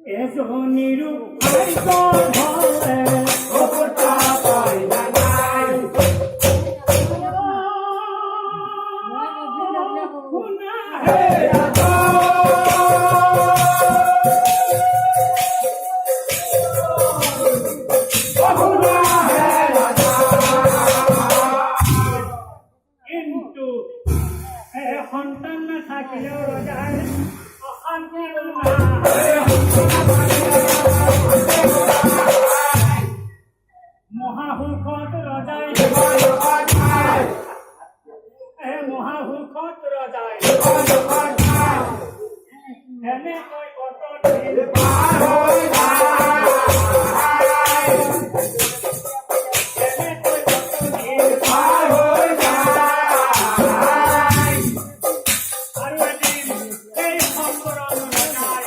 এজনীৰো ভাগ্য ধৰে ওপতা পাই জানাই শুনা হে ৰাজা শুনা হে ৰাজা কিন্তু সন্তান নাথাকিলেও ৰজাৰ অশান্তি মহাসুখত ৰজাই মহাসুখত ৰজাই এনেকৈ কত দিন পাৰ হৈ যায় এনেকৈ কত দিন পাৰ হৈ যায় আৰু এদিন এই সম্বৰণ ৰজাই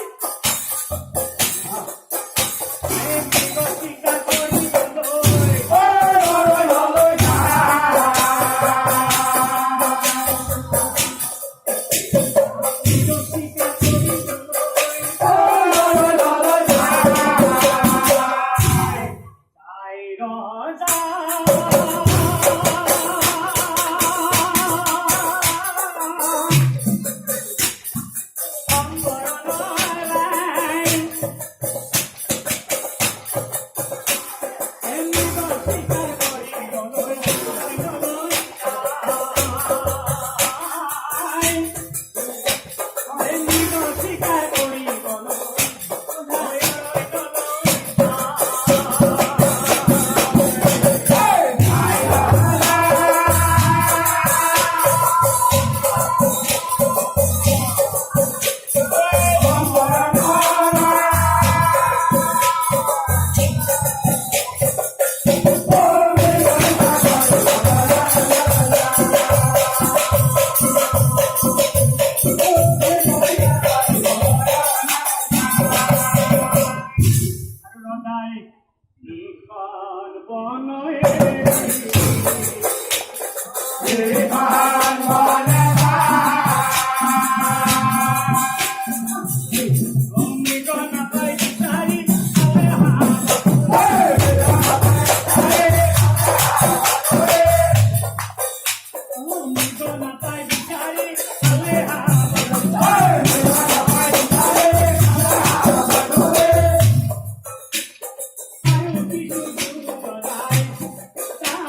Gonna